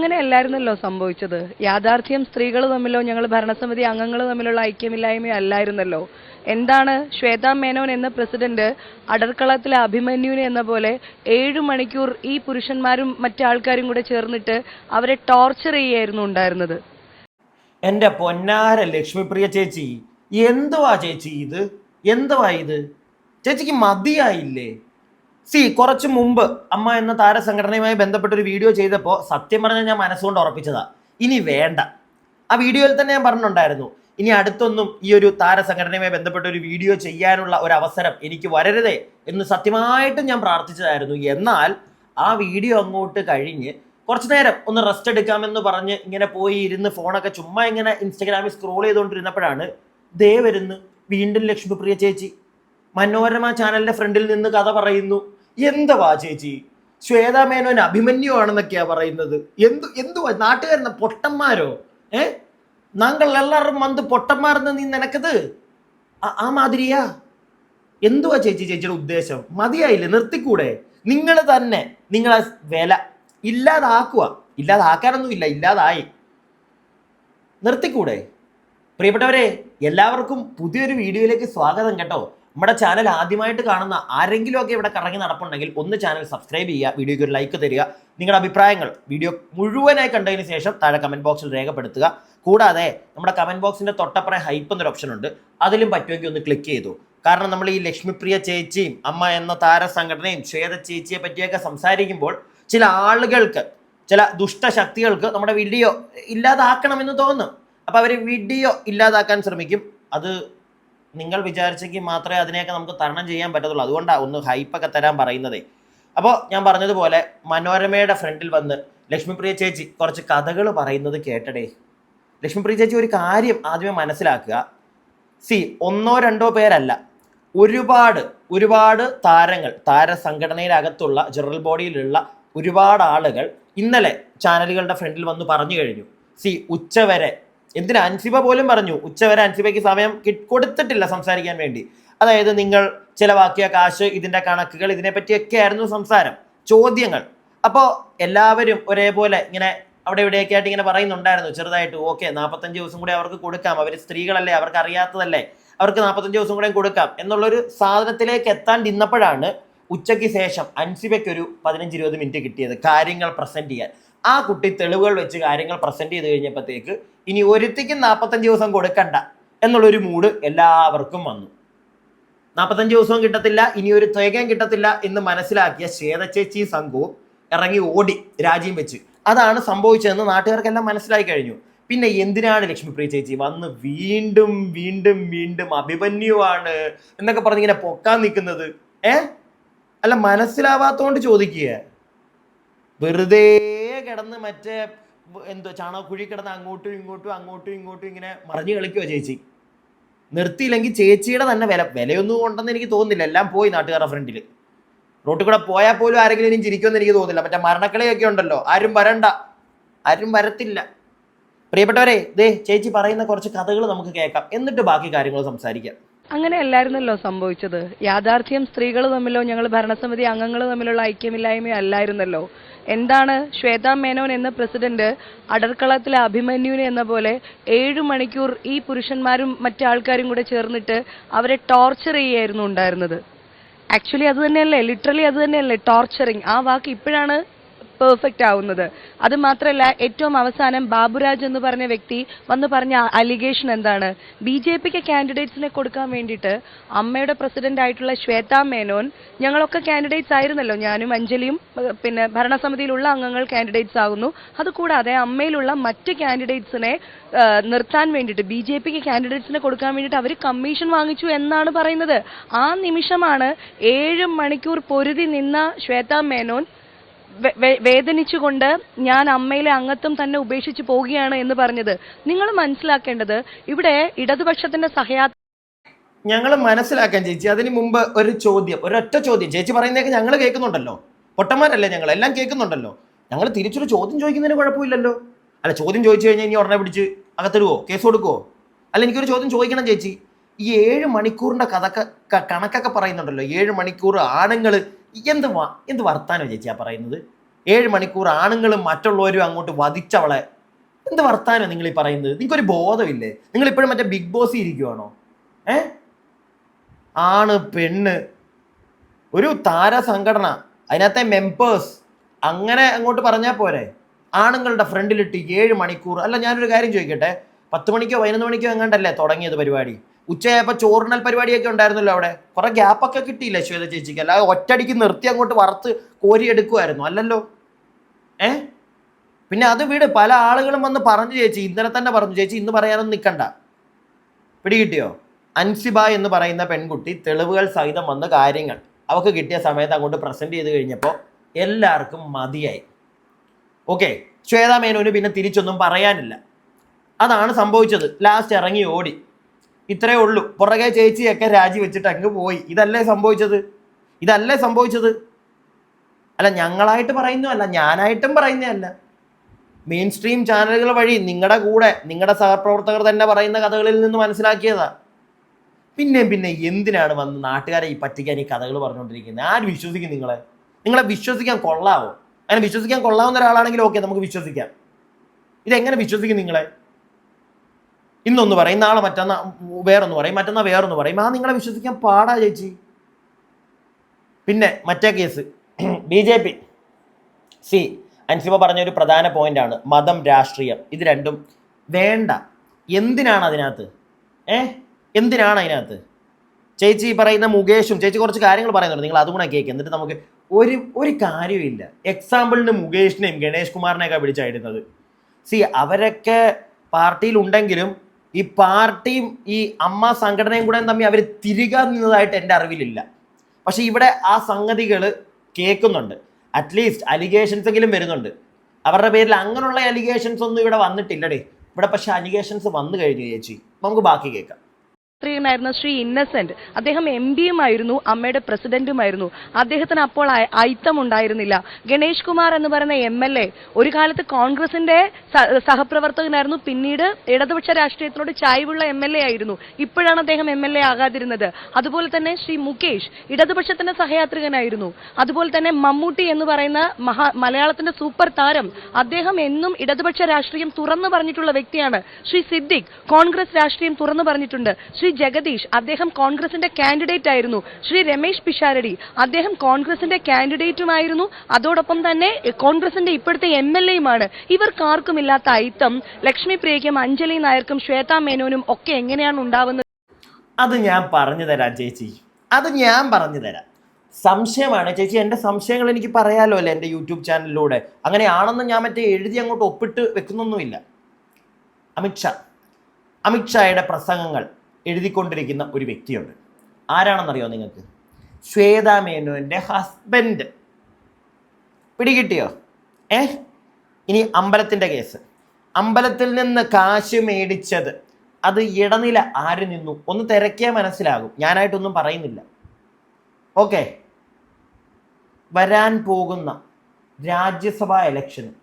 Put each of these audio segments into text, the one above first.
അങ്ങനെയല്ലായിരുന്നല്ലോ സംഭവിച്ചത്. യാഥാർത്ഥ്യം സ്ത്രീകൾ തമ്മിലോ ഞങ്ങൾ ഭരണസമിതി അംഗങ്ങൾ തമ്മിലുള്ള ഐക്യമില്ലായ്മയോ അല്ലായിരുന്നല്ലോ. എന്താണ് ശ്വേതാ മേനോൻ എന്ന പ്രസിഡന്റ് അടർക്കളത്തിലെ അഭിമന്യുവിനെ എന്ന പോലെ 7 മണിക്കൂർ ഈ പുരുഷന്മാരും മറ്റാൾക്കാരും കൂടെ ചേർന്നിട്ട് അവരെ ടോർച്ചർ ചെയ്യായിരുന്നു ഉണ്ടായിരുന്നത്. എന്റെ പൊന്നാര ലക്ഷ്മിപ്രിയ ചേച്ചി, എന്തുവാ ചേച്ചി ഇത്? എന്തുവാ ഇത്? ചേച്ചിക്ക് മതിയായില്ലേ? കുറച്ച് മുമ്പ് അമ്മ എന്ന താരസംഘടനയുമായി ബന്ധപ്പെട്ട ഒരു വീഡിയോ ചെയ്തപ്പോൾ സത്യം പറഞ്ഞാൽ ഞാൻ മനസ്സുകൊണ്ട് ഉറപ്പിച്ചതാ, ഇനി വേണ്ട. ആ വീഡിയോയിൽ തന്നെ ഞാൻ പറഞ്ഞിട്ടുണ്ടായിരുന്നു, ഇനി അടുത്തൊന്നും ഈ ഒരു താരസംഘടനയുമായി ബന്ധപ്പെട്ട ഒരു വീഡിയോ ചെയ്യാനുള്ള ഒരു അവസരം എനിക്ക് വരരുതേ എന്ന് സത്യമായിട്ടും ഞാൻ പ്രാർത്ഥിച്ചതായിരുന്നു. എന്നാൽ ആ വീഡിയോ അങ്ങോട്ട് കഴിഞ്ഞ് കുറച്ചു നേരം ഒന്ന് റെസ്റ്റ് എടുക്കാമെന്ന് പറഞ്ഞ് ഇങ്ങനെ പോയി ഇരുന്ന് ഫോണൊക്കെ ചുമ്മാ ഇങ്ങനെ ഇൻസ്റ്റഗ്രാമിൽ സ്ക്രോൾ ചെയ്തുകൊണ്ടിരുന്നപ്പോഴാണ് ദേ വരുന്നു വീണ്ടും ലക്ഷ്മിപ്രിയ ചേച്ചി മനോരമ ചാനലിന്റെ ഫ്രണ്ടിൽ നിന്ന് കഥ പറയുന്നു. എന്തുവാ ചേച്ചി, ശ്വേതാ മേനോൻ അഭിമന്യു ആണെന്നൊക്കെയാ പറയുന്നത്. എന്തുവാ നാട്ടുകാരുന്ന പൊട്ടന്മാരോ? നാങ്കൾ എല്ലാവരും വന്ന് പൊട്ടന്മാരെന്ന് നീ നിനക്കത് ആ മാതിരിയാ? എന്തുവാ ചേച്ചി ചേച്ചിയുടെ ഉദ്ദേശം? മതിയായില്ലേ? നിർത്തിക്കൂടെ? നിങ്ങൾ തന്നെ നിങ്ങളെ വില ഇല്ലാതാക്കുക. ഇല്ലാതാക്കാനൊന്നുമില്ല, ഇല്ലാതായി. നിർത്തിക്കൂടെ? പ്രിയപ്പെട്ടവരെ, എല്ലാവർക്കും പുതിയൊരു വീഡിയോയിലേക്ക് സ്വാഗതം കേട്ടോ. നമ്മുടെ ചാനൽ ആദ്യമായിട്ട് കാണുന്ന ആരെങ്കിലും ഒക്കെ ഇവിടെ കറങ്ങി നടപ്പുണ്ടെങ്കിൽ ഒന്ന് ചാനൽ സബ്സ്ക്രൈബ് ചെയ്യുക, വീഡിയോയ്ക്ക് ഒരു ലൈക്ക് തരിക, നിങ്ങളുടെ അഭിപ്രായങ്ങൾ വീഡിയോ മുഴുവനായി കണ്ടതിന് ശേഷം താഴെ കമൻറ്റ് ബോക്സിൽ രേഖപ്പെടുത്തുക. കൂടാതെ നമ്മുടെ കമൻറ്റ് ബോക്സിൻ്റെ തൊട്ടപ്പുറം ഹൈപ്പ് എന്നൊരു ഓപ്ഷൻ ഉണ്ട്, അതിലും പറ്റുമെങ്കിൽ ഒന്ന് ക്ലിക്ക് ചെയ്തു. കാരണം നമ്മൾ ഈ ലക്ഷ്മിപ്രിയ ചേച്ചിയും അമ്മ എന്ന താരസംഘടനയും ശ്വേത ചേച്ചിയെ പറ്റിയൊക്കെ സംസാരിക്കുമ്പോൾ ചില ആളുകൾക്ക്, ചില ദുഷ്ടശക്തികൾക്ക് നമ്മുടെ വീഡിയോ ഇല്ലാതാക്കണമെന്ന് തോന്നും. അപ്പോൾ അവർ വീഡിയോ ഇല്ലാതാക്കാൻ ശ്രമിക്കും. അത് നിങ്ങൾ വിചാരിച്ചെങ്കിൽ മാത്രമേ അതിനെയൊക്കെ നമുക്ക് തരണം ചെയ്യാൻ പറ്റത്തുള്ളൂ. അതുകൊണ്ടാണ് ഒന്ന് ഹൈപ്പൊക്കെ തരാൻ പറയുന്നതേ. അപ്പോൾ ഞാൻ പറഞ്ഞതുപോലെ മനോരമയുടെ ഫ്രണ്ടിൽ വന്ന് ലക്ഷ്മിപ്രിയ ചേച്ചി കുറച്ച് കഥകൾ പറയുന്നത് കേട്ടടേ. ലക്ഷ്മിപ്രിയ ചേച്ചി ഒരു കാര്യം ആദ്യമേ മനസ്സിലാക്കുക. ഒന്നോ രണ്ടോ പേരല്ല, ഒരുപാട് താരങ്ങൾ, താരസംഘടനയിലകത്തുള്ള ജനറൽ ബോഡിയിലുള്ള ഒരുപാട് ആളുകൾ ഇന്നലെ ചാനലുകളുടെ ഫ്രണ്ടിൽ വന്ന് പറഞ്ഞു കഴിഞ്ഞു. ഉച്ചവരെ, എന്തിനാ അൻസിബ പോലും പറഞ്ഞു, ഉച്ചവരെ അൻസിബയ്ക്ക് സമയം കൊടുത്തിട്ടില്ല സംസാരിക്കാൻ വേണ്ടി. അതായത് നിങ്ങൾ ചിലവാക്കിയ കാശ്, ഇതിന്റെ കണക്കുകൾ, ഇതിനെപ്പറ്റിയൊക്കെ ആയിരുന്നു സംസാരം, ചോദ്യങ്ങൾ. അപ്പോൾ എല്ലാവരും ഒരേപോലെ ഇങ്ങനെ അവിടെ ഇവിടെയൊക്കെ ആയിട്ട് ഇങ്ങനെ പറയുന്നുണ്ടായിരുന്നു ചെറുതായിട്ട്. ഓക്കെ, 45 ദിവസം കൂടെ അവർക്ക് കൊടുക്കാം, അവർ സ്ത്രീകളല്ലേ, അവർക്ക് അറിയാത്തതല്ലേ, അവർക്ക് 45 ദിവസം കൂടെ കൊടുക്കാം എന്നുള്ളൊരു സാധനത്തിലേക്ക് എത്താൻ നിന്നപ്പോഴാണ് ഉച്ചയ്ക്ക് ശേഷം അൻസിബയ്ക്ക് ഒരു 15-20 മിനിറ്റ് കിട്ടിയത് കാര്യങ്ങൾ പ്രസന്റ് ചെയ്യാൻ. ആ കുട്ടി തെളിവുകൾ വെച്ച് കാര്യങ്ങൾ പ്രസന്റ് ചെയ്ത് കഴിഞ്ഞപ്പോഴത്തേക്ക് ഇനി ഒരുത്തിക്കും 45 ദിവസം കൊടുക്കണ്ട എന്നുള്ളൊരു മൂഡ് എല്ലാവർക്കും വന്നു. 45 ദിവസവും കിട്ടത്തില്ല, ഇനി ഒരു തുകയും കിട്ടത്തില്ല എന്ന് മനസ്സിലാക്കിയ ശ്വേത ചേച്ചി സംഘവും ഇറങ്ങി ഓടി രാജ്യം വെച്ച്. അതാണ് സംഭവിച്ചതെന്ന് നാട്ടുകാർക്കെല്ലാം മനസ്സിലായി കഴിഞ്ഞു. പിന്നെ എന്തിനാണ് ലക്ഷ്മിപ്രിയ ചേച്ചി വന്ന് വീണ്ടും വീണ്ടും വീണ്ടും അഭിമന്യുവാണ് എന്നൊക്കെ പറഞ്ഞിങ്ങനെ പൊക്കാൻ നിൽക്കുന്നത്? അല്ല, മനസ്സിലാവാത്തോണ്ട് ചോദിക്കുക. വെറുതെ കിടന്ന് മറ്റേ ചാണകക്കുഴി കിടന്ന് അങ്ങോട്ടും ഇങ്ങോട്ടും ഇങ്ങനെ മറിഞ്ഞു കളിക്കുവോ ചേച്ചി? നിർത്തിയില്ലെങ്കിൽ ചേച്ചിയുടെ തന്നെ വിലയൊന്നും ഉണ്ടെന്ന് എനിക്ക് തോന്നുന്നില്ല. എല്ലാം പോയി നാട്ടുകാരുടെ ഫ്രണ്ടിൽ. റോട്ടിൽ കൂടെ പോയാൽ പോലും ആരെങ്കിലും ഇനി ചിരിക്കുമെന്ന് എനിക്ക് തോന്നുന്നില്ല. മറ്റേ മരണക്കളിയൊക്കെ ഉണ്ടല്ലോ, ആരും വരണ്ട, ആരും വരത്തില്ല. പ്രിയപ്പെട്ടവരെ, ചേച്ചി പറയുന്ന കുറച്ച് കഥകൾ നമുക്ക് കേൾക്കാം, എന്നിട്ട് ബാക്കി കാര്യങ്ങൾ സംസാരിക്കാം. അങ്ങനെയല്ലായിരുന്നല്ലോ സംഭവിച്ചത്. യാഥാർത്ഥ്യം സ്ത്രീകൾ തമ്മിലോ ഞങ്ങൾ ഭരണസമിതി അംഗങ്ങൾ തമ്മിലുള്ള ഐക്യമില്ലായ്മയോ അല്ലായിരുന്നല്ലോ. എന്താണ് ശ്വേതാ മേനോൻ എന്ന പ്രസിഡന്റ് അടർക്കളത്തിലെ അഭിമന്യുവിനെ എന്ന പോലെ 7 മണിക്കൂർ ഈ പുരുഷന്മാരും മറ്റാൾക്കാരും കൂടെ ചേർന്നിട്ട് അവരെ ടോർച്ചർ ചെയ്യായിരുന്നു ഉണ്ടായിരുന്നത്. ആക്ച്വലി അത് തന്നെയല്ലേ, ലിറ്ററലി അത് തന്നെയല്ലേ ടോർച്ചറിങ്. ആ വാക്ക് ഇപ്പോഴാണ് പെർഫെക്റ്റ് ആവുന്നത്. അത് മാത്രമല്ല, ഏറ്റവും അവസാനം ബാബുരാജ് എന്ന് പറഞ്ഞ വ്യക്തി വന്ന് പറഞ്ഞ അലിഗേഷൻ എന്താണ്? BJPക്ക് കാൻഡിഡേറ്റ്സിനെ കൊടുക്കാൻ വേണ്ടിയിട്ട് അമ്മയുടെ പ്രസിഡന്റ് ആയിട്ടുള്ള ശ്വേതാ മേനോൻ, ഞങ്ങളൊക്കെ കാൻഡിഡേറ്റ്സ് ആയിരുന്നല്ലോ, ഞാനും അഞ്ജലിയും, പിന്നെ ഭരണസമിതിയിലുള്ള അംഗങ്ങൾ കാൻഡിഡേറ്റ്സ് ആകുന്നു. അതുകൂടാതെ അമ്മയിലുള്ള മറ്റ് കാൻഡിഡേറ്റ്സിനെ നിർത്താൻ വേണ്ടിയിട്ട്, BJPക്ക് കാൻഡിഡേറ്റ്സിനെ കൊടുക്കാൻ വേണ്ടിയിട്ട് അവർ കമ്മീഷൻ വാങ്ങിച്ചു എന്നാണ് പറയുന്നത്. ആ നിമിഷമാണ് 7 മണിക്കൂർ പൊരുതി നിന്ന ശ്വേതാ മേനോൻ വേദനിച്ചുകൊണ്ട് ഞാൻ അമ്മയിലെ അംഗത്വം തന്നെ ഉപേക്ഷിച്ച് പോവുകയാണ് എന്ന് പറഞ്ഞത്. നിങ്ങൾ മനസ്സിലാക്കേണ്ടത് ഇവിടെ ഇടതുപക്ഷത്തിന്റെ ഞങ്ങൾ മനസ്സിലാക്കാൻ ചേച്ചി. അതിന് മുമ്പ് ഒരൊറ്റ ചോദ്യം ചേച്ചി പറയുന്നതൊക്കെ ഞങ്ങൾ കേൾക്കുന്നുണ്ടല്ലോ. പൊട്ടന്മാരല്ലേ ഞങ്ങൾ, എല്ലാം കേൾക്കുന്നുണ്ടല്ലോ. ഞങ്ങൾ തിരിച്ചൊരു ചോദ്യം ചോദിക്കുന്നതിന് കുഴപ്പമില്ലല്ലോ. അല്ല, ചോദ്യം ചോദിച്ചു കഴിഞ്ഞാൽ ഇനി ഉടനെ പിടിച്ച് അകത്തിടുവോ, കേസ് കൊടുക്കുവോ? അല്ല, എനിക്കൊരു ചോദ്യം ചോദിക്കണം ചേച്ചി. ഈ 7 മണിക്കൂറിന്റെ കണക്കൊക്കെ പറയുന്നുണ്ടല്ലോ, 7 മണിക്കൂർ ആണുങ്ങൾ, എന്ത് വർത്താനോ ചേച്ചി ആ പറയുന്നത്? 7 മണിക്കൂർ ആണുങ്ങളും മറ്റുള്ളവരും അങ്ങോട്ട് വധിച്ചവളെ. എന്ത് വർത്താനം നിങ്ങൾ ഈ പറയുന്നത്? നിങ്ങൾക്കൊരു ബോധമില്ലേ? നിങ്ങൾ ഇപ്പോഴും മറ്റേ ബിഗ് ബോസ് ഇരിക്കുവാണോ? ആണ് പെണ്ണ് ഒരു താര സംഘടന, അതിനകത്തെ മെമ്പേഴ്സ് അങ്ങനെ അങ്ങോട്ട് പറഞ്ഞാൽ പോരെ? ആണുങ്ങളുടെ ഫ്രണ്ടിലിട്ട് 7 മണിക്കൂർ. അല്ല, ഞാനൊരു കാര്യം ചോദിക്കട്ടെ, 10 മണിക്കോ 11 മണിക്കോ എങ്ങാണ്ടല്ലേ തുടങ്ങിയത് പരിപാടി? ഉച്ചയായപ്പോൾ ചോറിനൽ പരിപാടിയൊക്കെ ഉണ്ടായിരുന്നല്ലോ അവിടെ. കുറെ ഗ്യാപ്പൊക്കെ കിട്ടിയില്ലേ ശ്വേത ചേച്ചിക്ക്? അല്ലാതെ ഒറ്റടിക്ക് നിർത്തി അങ്ങോട്ട് വറുത്ത് കോരിയെടുക്കുമായിരുന്നു അല്ലല്ലോ. പിന്നെ അത് വീട് പല ആളുകളും വന്ന് പറഞ്ഞു ചേച്ചി, ഇന്നലെ തന്നെ പറഞ്ഞു ചേച്ചി, ഇന്ന് പറയാനൊന്നും നിൽക്കണ്ട. പിടികിട്ടിയോ? അൻസിബ എന്ന് പറയുന്ന പെൺകുട്ടി തെളിവുകൾ സഹിതം വന്ന കാര്യങ്ങൾ അവർക്ക് കിട്ടിയ സമയത്ത് അങ്ങോട്ട് പ്രസന്റ് ചെയ്ത് കഴിഞ്ഞപ്പോൾ എല്ലാവർക്കും മതിയായി. ഓക്കെ, ശ്വേതാ മേനോന് പിന്നെ തിരിച്ചൊന്നും പറയാനില്ല. അതാണ് സംഭവിച്ചത്. ലാസ്റ്റ് ഇറങ്ങി ഓടി. ഇത്രയേ ഉള്ളൂ. പുറകെ ചേച്ചിയൊക്കെ രാജിവെച്ചിട്ട് അങ്ങ് പോയി. ഇതല്ലേ സംഭവിച്ചത്? അല്ല, ഞങ്ങളായിട്ട് പറയുന്നതല്ല, ഞാനായിട്ടും പറയുന്നതല്ല. മെയിൻ സ്ട്രീം ചാനലുകൾ വഴി നിങ്ങളുടെ കൂടെ നിങ്ങളുടെ സഹപ്രവർത്തകർ തന്നെ പറയുന്ന കഥകളിൽ നിന്ന് മനസ്സിലാക്കിയതാ. പിന്നെ എന്തിനാണ് വന്ന് നാട്ടുകാരെ ഈ പറ്റിക്കാൻ ഈ കഥകൾ പറഞ്ഞുകൊണ്ടിരിക്കുന്നത്? ആര് വിശ്വസിക്കും നിങ്ങളെ വിശ്വസിക്കാൻ കൊള്ളാവോ? അങ്ങനെ വിശ്വസിക്കാൻ കൊള്ളാവുന്ന ഒരാളാണെങ്കിൽ ഓക്കെ, നമുക്ക് വിശ്വസിക്കാം. ഇതെങ്ങനെ വിശ്വസിക്കും നിങ്ങളെ? ഇന്നൊന്ന് പറയും, നാളെ മറ്റന്നാ വേറൊന്ന് പറയും, മറ്റന്നാ വേറൊന്ന് പറയും. നിങ്ങളെ വിശ്വസിക്കാൻ പാടാ ചേച്ചി. പിന്നെ മറ്റേ കേസ് BJP. അൻസിബ പറഞ്ഞൊരു പ്രധാന പോയിന്റാണ് മതം, രാഷ്ട്രീയം. ഇത് രണ്ടും വേണ്ട. എന്തിനാണ് അതിനകത്ത്? ചേച്ചി പറയുന്ന മുകേഷും, ചേച്ചി കുറച്ച് കാര്യങ്ങൾ പറയുന്നുണ്ട്, നിങ്ങൾ അതുകൂടെ കേൾക്കുക. എന്നിട്ട് നമുക്ക് ഒരു കാര്യമില്ല. എക്സാമ്പിളിന് മുകേഷിനെയും ഗണേഷ് കുമാറിനെയൊക്കെ വിളിച്ചായിരുന്നത്. അവരൊക്കെ പാർട്ടിയിൽ ഉണ്ടെങ്കിലും ഈ പാർട്ടിയും ഈ അമ്മ സംഘടനയും കൂടെ തമ്മിൽ അവർ തിരികാൻ നിന്നതായിട്ട് എൻ്റെ അറിവിലില്ല. പക്ഷെ ഇവിടെ ആ സംഗതികൾ കേൾക്കുന്നുണ്ട്. അറ്റ്ലീസ്റ്റ് അലിഗേഷൻസ് എങ്കിലും വരുന്നുണ്ട്. അവരുടെ പേരിൽ അങ്ങനെയുള്ള അലിഗേഷൻസ് ഒന്നും ഇവിടെ വന്നിട്ടില്ലടേ. ഇവിടെ പക്ഷെ അലിഗേഷൻസ് വന്നു കഴിഞ്ഞു ചേച്ചി. നമുക്ക് ബാക്കി കേൾക്കാം. ായിരുന്ന ശ്രീ ഇന്നസെന്റ്, അദ്ദേഹം MP ആയിരുന്നു, അമ്മയുടെ പ്രസിഡന്റുമായിരുന്നു. അദ്ദേഹത്തിന് അപ്പോൾ അയിത്തം ഉണ്ടായിരുന്നില്ല. ഗണേഷ് കുമാർ എന്ന് പറയുന്ന MLA ഒരു കാലത്ത് കോൺഗ്രസിന്റെ സഹപ്രവർത്തകനായിരുന്നു, പിന്നീട് ഇടതുപക്ഷ രാഷ്ട്രീയത്തിനോട് ചായ്വുള്ള MLA ആയിരുന്നു. ഇപ്പോഴാണ് അദ്ദേഹം MLA ആകാതിരുന്നത്. അതുപോലെ തന്നെ ശ്രീ മുകേഷ് ഇടതുപക്ഷത്തിന്റെ സഹയാത്രികനായിരുന്നു. അതുപോലെ തന്നെ മമ്മൂട്ടി എന്ന് പറയുന്ന മലയാളത്തിന്റെ സൂപ്പർ താരം, അദ്ദേഹം എന്നും ഇടതുപക്ഷ രാഷ്ട്രീയം തുറന്നു പറഞ്ഞിട്ടുള്ള വ്യക്തിയാണ്. ശ്രീ സിദ്ദിഖ് കോൺഗ്രസ് രാഷ്ട്രീയം തുറന്നു പറഞ്ഞിട്ടുണ്ട്. ശ്രീ ജഗദീഷ്, അദ്ദേഹം കോൺഗ്രസിന്റെ കാൻഡിഡേറ്റ് ആയിരുന്നു. ശ്രീ രമേശ് പിഷാരടി, അദ്ദേഹം കോൺഗ്രസിന്റെ കാൻഡിഡേറ്റുമായിരുന്നു. അതോടൊപ്പം തന്നെ കോൺഗ്രസിന്റെ ഇപ്പോഴത്തെ MLAയുമാണ്. ഇവർക്കാർക്കും ഇല്ലാത്ത അയിത്തം ലക്ഷ്മി പ്രിയയ്ക്കും അഞ്ജലി നായർക്കും ശ്വേതാ മേനോനും ഒക്കെ എങ്ങനെയാണ് ഉണ്ടാവുന്നത്? അത് ഞാൻ പറഞ്ഞു തരാം ചേച്ചി, സംശയമാണ് ചേച്ചി. എൻ്റെ സംശയങ്ങൾ എനിക്ക് പറയാലോ അല്ലേ എൻ്റെ യൂട്യൂബ് ചാനലിലൂടെ. അങ്ങനെയാണെന്ന് ഞാൻ മറ്റേ എഴുതി അങ്ങോട്ട് ഒപ്പിട്ട് വെക്കുന്നൊന്നുമില്ല. അമിത്ഷായുടെ പ്രസംഗങ്ങൾ എഴുതിക്കൊണ്ടിരിക്കുന്ന ഒരു വ്യക്തിയുണ്ട്. ആരാണെന്നറിയോ നിങ്ങൾക്ക്? ശ്വേതാ മേനോന്റെ ഹസ്ബൻഡ്. പിടികിട്ടിയോ? ഇനി അമ്പലത്തിന്റെ കേസ്. അമ്പലത്തിൽ നിന്ന് കാശ് മേടിച്ചത് അത് ഇടനില ആര് നിന്നു ഒന്ന് തിരക്കിയാൽ മനസ്സിലാകും. ഞാനായിട്ടൊന്നും പറയുന്നില്ല. ഓക്കെ, വരാൻ പോകുന്ന രാജ്യസഭാ ഇലക്ഷന്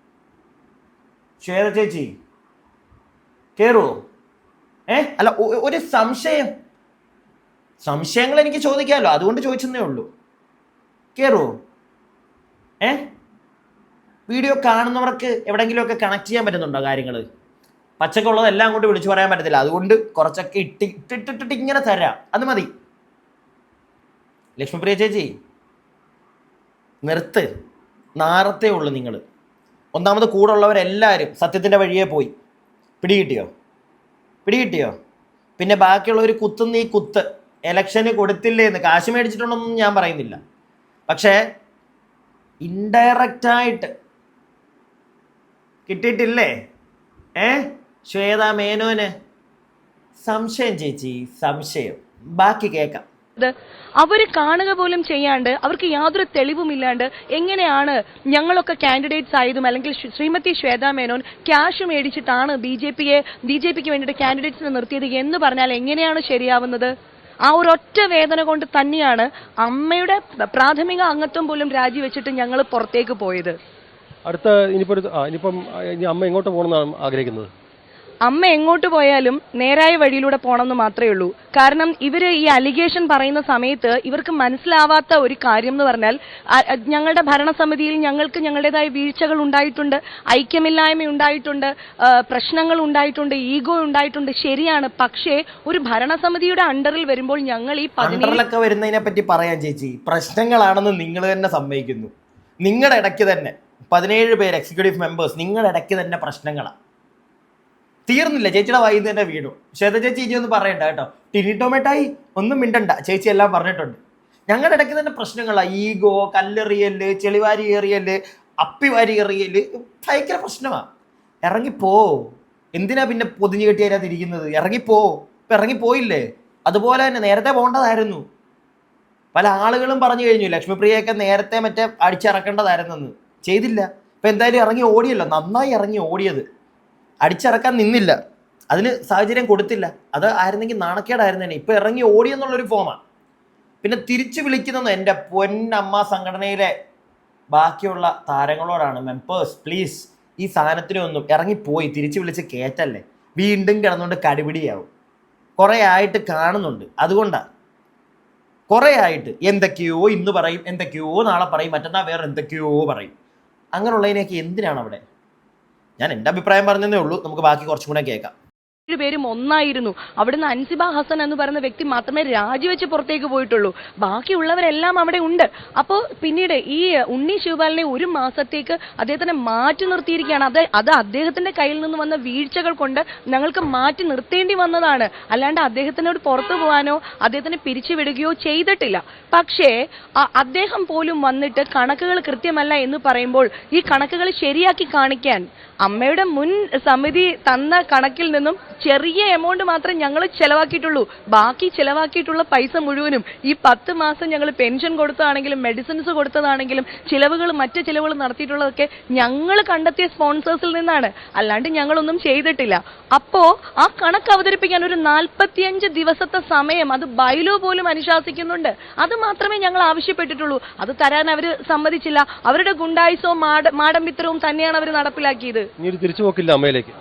ശ്വേത ചേച്ചി കേറുവോ? അല്ല, ഒരു സംശയങ്ങൾ എനിക്ക് ചോദിക്കാമല്ലോ, അതുകൊണ്ട് ചോദിച്ചെന്നേ ഉള്ളൂ. കേറുവോ? വീഡിയോ കാണുന്നവർക്ക് എവിടെയെങ്കിലുമൊക്കെ കണക്ട് ചെയ്യാൻ പറ്റുന്നുണ്ടോ കാര്യങ്ങൾ? പച്ചക്കുള്ളതെല്ലാം അങ്ങോട്ട് വിളിച്ചു പറയാൻ പറ്റത്തില്ല. അതുകൊണ്ട് കുറച്ചൊക്കെ ഇട്ടിട്ടിട്ട് ഇങ്ങനെ തരാം, അത് മതി. ലക്ഷ്മിപ്രിയ ചേച്ചി നിർത്ത്, നാറത്തേ ഉള്ളൂ നിങ്ങൾ. ഒന്നാമത് കൂടെ ഉള്ളവരെല്ലാവരും സത്യത്തിൻ്റെ വഴിയെ പോയി. പിടികിട്ടിയോ? പിന്നെ ബാക്കിയുള്ളവർ കുത്തുന്ന ഈ കുത്ത് എലക്ഷന് കൊടുത്തില്ലേ എന്ന്, കാശ് മേടിച്ചിട്ടുണ്ടെന്നൊന്നും ഞാൻ പറയുന്നില്ല. പക്ഷേ ഇൻഡയറക്റ്റായിട്ട് കിട്ടിയിട്ടില്ലേ ശ്വേതാ മേനോന്? സംശയം ചേച്ചി, സംശയം. ബാക്കി കേൾക്കാം. അവർ കാണുക പോലും ചെയ്യാണ്ട്, അവർക്ക് യാതൊരു തെളിവുമില്ലാണ്ട് എങ്ങനെയാണ് ഞങ്ങളൊക്കെ കാൻഡിഡേറ്റ്സ് ആയതും, അല്ലെങ്കിൽ ശ്രീമതി ശ്വേതാ മേനോൻ ക്യാഷ് മേടിച്ചിട്ടാണ് ബിജെപിക്ക് വേണ്ടിയിട്ട് കാൻഡിഡേറ്റ്സിനെ നിർത്തിയത് എന്ന് പറഞ്ഞാൽ എങ്ങനെയാണ് ശരിയാവുന്നത്? ആ ഒരൊറ്റ വേദന കൊണ്ട് തന്നെയാണ് അമ്മയുടെ പ്രാഥമിക അംഗത്വം പോലും രാജിവെച്ചിട്ട് ഞങ്ങൾ പുറത്തേക്ക് പോയത്. ഇനിയിപ്പം അമ്മ എങ്ങോട്ട് പോകണമെന്നാണ് ആഗ്രഹിക്കുന്നത്? അമ്മ എങ്ങോട്ട് പോയാലും നേരായ വഴിയിലൂടെ പോകണമെന്ന് മാത്രമേ ഉള്ളൂ. കാരണം ഇവർ ഈ അലിഗേഷൻ പറയുന്ന സമയത്ത് ഇവർക്ക് മനസ്സിലാവാത്ത ഒരു കാര്യം എന്ന് പറഞ്ഞാൽ ഞങ്ങളുടെ ഭരണസമിതിയിൽ ഞങ്ങൾക്ക് ഞങ്ങളുടേതായ വീഴ്ചകൾ ഉണ്ടായിട്ടുണ്ട്, ഐക്യമില്ലായ്മ ഉണ്ടായിട്ടുണ്ട്, പ്രശ്നങ്ങൾ ഉണ്ടായിട്ടുണ്ട്, ഈഗോ ഉണ്ടായിട്ടുണ്ട്. ശരിയാണ്. പക്ഷേ ഒരു ഭരണസമിതിയുടെ അണ്ടറിൽ വരുമ്പോൾ ഞങ്ങൾ ഈ 17 വരുന്നതിനെ പറ്റി പറയാൻ ചേച്ചി, പ്രശ്നങ്ങളാണെന്ന് നിങ്ങൾ തന്നെ സമ്മതിക്കുന്നു. നിങ്ങളുടെ ഇടയ്ക്ക് തന്നെ 17 പേര് എക്സിക്യൂട്ടീവ് മെമ്പേഴ്സ്, നിങ്ങളുടെ ഇടയ്ക്ക് തന്നെ പ്രശ്നങ്ങളാണ്. തീർന്നില്ല, ചേച്ചിയുടെ വായിൽ തന്നെ വീണു. ശ്വേത ചേച്ചി ഇനി ഒന്നും പറയണ്ട കേട്ടോ, ടിനി ടൊമാറ്റോയി ഒന്നും മിണ്ടണ്ട, ചേച്ചി എല്ലാം പറഞ്ഞിട്ടുണ്ട്. ഞങ്ങളുടെ ഇടയ്ക്ക് തന്നെ പ്രശ്നങ്ങളാണ്. ഈഗോ, കല്ലെറിയല്, ചെളിവാരി എറിയല്, അപ്പിവാരി എറിയല്, ഭയങ്കര പ്രശ്നമാണ്. ഇറങ്ങിപ്പോ. എന്തിനാ പിന്നെ പൊതിഞ്ഞു കെട്ടി അതിനകത്ത് ഇരിക്കുന്നത്? ഇറങ്ങിപ്പോ. ഇപ്പം ഇറങ്ങിപ്പോയില്ലേ? അതുപോലെ തന്നെ നേരത്തെ പോകേണ്ടതായിരുന്നു. പല ആളുകളും പറഞ്ഞു കഴിഞ്ഞു ലക്ഷ്മിപ്രിയയൊക്കെ നേരത്തെ മറ്റേ അടിച്ചിറക്കേണ്ടതായിരുന്നെന്ന്. ചെയ്തില്ല. ഇപ്പം എന്തായാലും ഇറങ്ങി ഓടിയല്ലോ, നന്നായി ഇറങ്ങി ഓടിയത്. അടിച്ചിറക്കാൻ നിന്നില്ല, അതിന് സാഹചര്യം കൊടുത്തില്ല. അത് ആയിരുന്നെങ്കിൽ നാണക്കേടായിരുന്നേനെ. ഇപ്പം ഇറങ്ങി ഓടിയെന്നുള്ളൊരു ഫോമാണ്. പിന്നെ തിരിച്ചു വിളിക്കുന്നത് എൻ്റെ പൊന്നമ്മ സംഘടനയിലെ ബാക്കിയുള്ള താരങ്ങളോടാണ്. മെമ്പേഴ്സ് പ്ലീസ്, ഈ സാധനത്തിനൊന്നും ഇറങ്ങിപ്പോയി തിരിച്ചു വിളിച്ച് കയറ്റല്ലേ. വീണ്ടും കിടന്നുകൊണ്ട് കടിപിടിയാവും. കുറേ ആയിട്ട് കാണുന്നുണ്ട്. അതുകൊണ്ടാണ് കുറേ ആയിട്ട് എന്തൊക്കെയോ ഇന്ന് പറയും, എന്തൊക്കെയോ നാളെ പറയും, മറ്റന്നാൾ വേറെ എന്തൊക്കെയോ പറയും. അങ്ങനെയുള്ളതിനെയൊക്കെ എന്തിനാണ് അവിടെ? ഞാൻ എൻ്റെ അഭിപ്രായം പറഞ്ഞതേ ഉള്ളൂ. നമുക്ക് ബാക്കി കുറച്ചും കൂടെ കേൾക്കാം. പേരും ഒന്നായിരുന്നു. അവിടുന്ന് അൻസിബ ഹസൻ എന്ന് പറയുന്ന വ്യക്തി മാത്രമേ രാജിവെച്ച് പുറത്തേക്ക് പോയിട്ടുള്ളൂ. ബാക്കിയുള്ളവരെല്ലാം അവിടെ ഉണ്ട്. അപ്പോൾ പിന്നീട് ഈ ഉണ്ണി ശിവപാലിനെ 1 മാസത്തേക്ക് അദ്ദേഹത്തിനെ മാറ്റി നിർത്തിയിരിക്കുകയാണ്. അത് അദ്ദേഹത്തിന്റെ കയ്യിൽ നിന്ന് വന്ന വീഴ്ചകൾ കൊണ്ട് ഞങ്ങൾക്ക് മാറ്റി നിർത്തേണ്ടി വന്നതാണ്. അല്ലാണ്ട് അദ്ദേഹത്തിനോട് പുറത്തു പോകാനോ അദ്ദേഹത്തിനെ പിരിച്ചുവിടുകയോ ചെയ്തിട്ടില്ല. പക്ഷേ അദ്ദേഹം പോലും വന്നിട്ട് കണക്കുകൾ കൃത്യമല്ല എന്ന് പറയുമ്പോൾ ഈ കണക്കുകൾ ശരിയാക്കി കാണിക്കാൻ അമ്മയുടെ മുൻ സമിതി തന്ന കണക്കിൽ നിന്നും ചെറിയ എമൗണ്ട് മാത്രമേ ഞങ്ങൾ ചെലവാക്കിയിട്ടുള്ളൂ. ബാക്കി ചെലവാക്കിയിട്ടുള്ള പൈസ മുഴുവനും ഈ 10 മാസം ഞങ്ങൾ പെൻഷൻ കൊടുത്തതാണെങ്കിലും മെഡിസിൻസ് കൊടുത്തതാണെങ്കിലും മറ്റ് ചിലവുകൾ നടത്തിയിട്ടുള്ളതൊക്കെ ഞങ്ങൾ കണ്ടെത്തിയ സ്പോൺസേഴ്സിൽ നിന്നാണ്. അല്ലാണ്ട് ഞങ്ങളൊന്നും ചെയ്തിട്ടില്ല. അപ്പോ ആ കണക്ക് അവതരിപ്പിക്കാൻ ഒരു 45 ദിവസത്തെ സമയം അത് ബൈലോ പോലും അനുശാസിക്കുന്നുണ്ട്. അത് മാത്രമേ ഞങ്ങൾ ആവശ്യപ്പെട്ടിട്ടുള്ളൂ. അത് തരാൻ അവർ സമ്മതിച്ചില്ല. അവരുടെ ഗുണ്ടായിസവും മാടമ്പിത്തരവും തന്നെയാണ് അവർ നടപ്പിലാക്കിയത്. തിരിച്ചു പോക്കില്ല അമ്മയിലേക്ക്.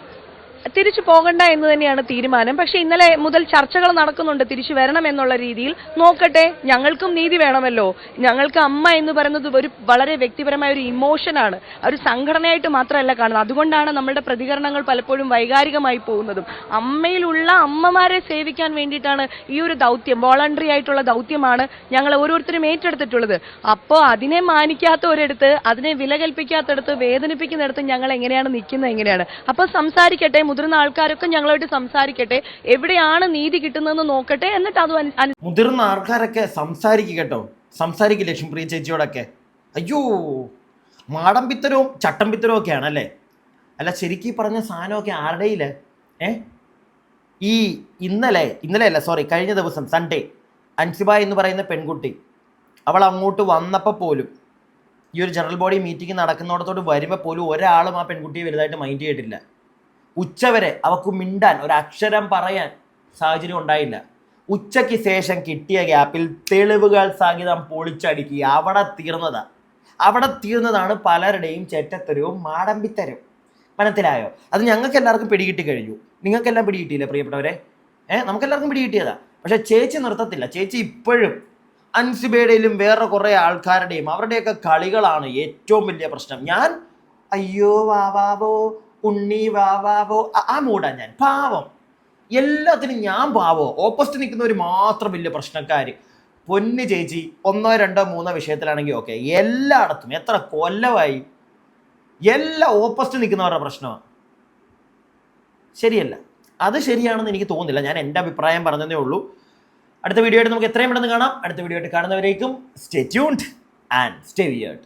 തിരിച്ചു പോകണ്ട എന്ന് തന്നെയാണ് തീരുമാനം. പക്ഷെ ഇന്നലെ മുതൽ ചർച്ചകൾ നടക്കുന്നുണ്ട് തിരിച്ചു വരണം എന്നുള്ള രീതിയിൽ. നോക്കട്ടെ, ഞങ്ങൾക്കും നീതി വേണമല്ലോ. ഞങ്ങൾക്ക് അമ്മ എന്ന് പറയുന്നത് ഒരു വളരെ വ്യക്തിപരമായ ഒരു ഇമോഷനാണ്, ഒരു സംഘടനയായിട്ട് മാത്രമല്ല കാണുന്നത്. അതുകൊണ്ടാണ് നമ്മളുടെ പ്രതികരണങ്ങൾ പലപ്പോഴും വൈകാരികമായി പോകുന്നതും. അമ്മയിലുള്ള അമ്മമാരെ സേവിക്കാൻ വേണ്ടിയിട്ടാണ് ഈ ഒരു ദൗത്യം, വോളണ്ടറി ആയിട്ടുള്ള ദൗത്യമാണ് ഞങ്ങൾ ഓരോരുത്തരും ഏറ്റെടുത്തിട്ടുള്ളത്. അപ്പോൾ അതിനെ മാനിക്കാത്ത ഒരിടത്ത്, അതിനെ വില കൽപ്പിക്കാത്തടത്ത്, വേദനിപ്പിക്കുന്നിടത്ത് ഞങ്ങൾ എങ്ങനെയാണ് നിൽക്കുന്നത്? എങ്ങനെയാണ്? അപ്പോൾ സംസാരിക്കട്ടെ, മുതിർന്ന ആൾക്കാരൊക്കെ ഞങ്ങളായിട്ട് സംസാരിക്കട്ടെ, എവിടെയാണ് നീതി കിട്ടുന്നതെന്ന് നോക്കട്ടെ, എന്നിട്ട് അത് മുതിർന്ന ആൾക്കാരൊക്കെ സംസാരിക്കട്ടോ, സംസാരിക്കും ലക്ഷ്മിപ്രിയ ചേച്ചിയോടൊക്കെ. അയ്യോ, മാടമ്പിത്തരവും ചട്ടമ്പിത്തരവും ഒക്കെയാണ് അല്ലേ? അല്ല, ശരിക്കും പറഞ്ഞ സാധനമൊക്കെ ആരുടെയില്ല? ഈ ഇന്നലെ അല്ല സോറി, കഴിഞ്ഞ ദിവസം സൺഡേ അൻസിബ എന്ന് പറയുന്ന പെൺകുട്ടി അവൾ അങ്ങോട്ട് വന്നപ്പോൾ പോലും, ഈ ഒരു ജനറൽ ബോഡി മീറ്റിംഗ് നടക്കുന്നിടത്തോട്ട് വരുമ്പോൾ പോലും ഒരാളും ആ പെൺകുട്ടിയെ വലുതായിട്ട് മൈൻഡ് ചെയ്തിട്ടില്ല. ഉച്ചവരെ അവർക്ക് മിണ്ടാൻ, ഒരു അക്ഷരം പറയാൻ സാഹചര്യം ഉണ്ടായില്ല. ഉച്ചയ്ക്ക് ശേഷം കിട്ടിയ ഗ്യാപ്പിൽ തെളിവുകൾ സഹിതം പൊളിച്ചടുക്കി അവിടെ തീർന്നതാണ് പലരുടെയും ചെറ്റത്തരവും മാടമ്പിത്തരവും. മനസ്സിലായോ? അത് ഞങ്ങൾക്ക് എല്ലാവർക്കും പിടികിട്ടി കഴിഞ്ഞു. നിങ്ങൾക്കെല്ലാം പിടികിട്ടിയില്ലേ പ്രിയപ്പെട്ടവരെ? നമുക്കെല്ലാവർക്കും പിടികിട്ടിയതാ. പക്ഷെ ചേച്ചി നിർത്തത്തില്ല. ചേച്ചി ഇപ്പോഴും അൻസിബയുടെയും വേറെ കുറേ ആൾക്കാരുടെയും അവരുടെയൊക്കെ കളികളാണ് ഏറ്റവും വലിയ പ്രശ്നം. ഞാൻ അയ്യോ വാവാവോ ഉണ്ണി വാവാവോ ആ മൂടാ ഞാൻ. പാവം, എല്ലാത്തിനും ഞാൻ പാവോ. ഓപ്പോസിറ്റ് നിൽക്കുന്നവർ മാത്രം വലിയ പ്രശ്നക്കാർ. പൊന്ന് ചേച്ചി 1, 2, 3 വിഷയത്തിലാണെങ്കിൽ ഓക്കെ, എല്ലായിടത്തും എത്ര കൊല്ലമായി എല്ലാ ഓപ്പോസിറ്റ് നിൽക്കുന്നവരുടെ പ്രശ്നമാണ്. ശരിയല്ല, അത് ശരിയാണെന്ന് എനിക്ക് തോന്നുന്നില്ല. ഞാൻ എൻ്റെ അഭിപ്രായം പറഞ്ഞതേ ഉള്ളൂ. അടുത്ത വീഡിയോ ആയിട്ട് നമുക്ക് എത്രയും പെട്ടെന്ന് കാണാം. അടുത്ത വീഡിയോ ആയിട്ട് കാണുന്നവരേക്കും stay tuned and stay weird.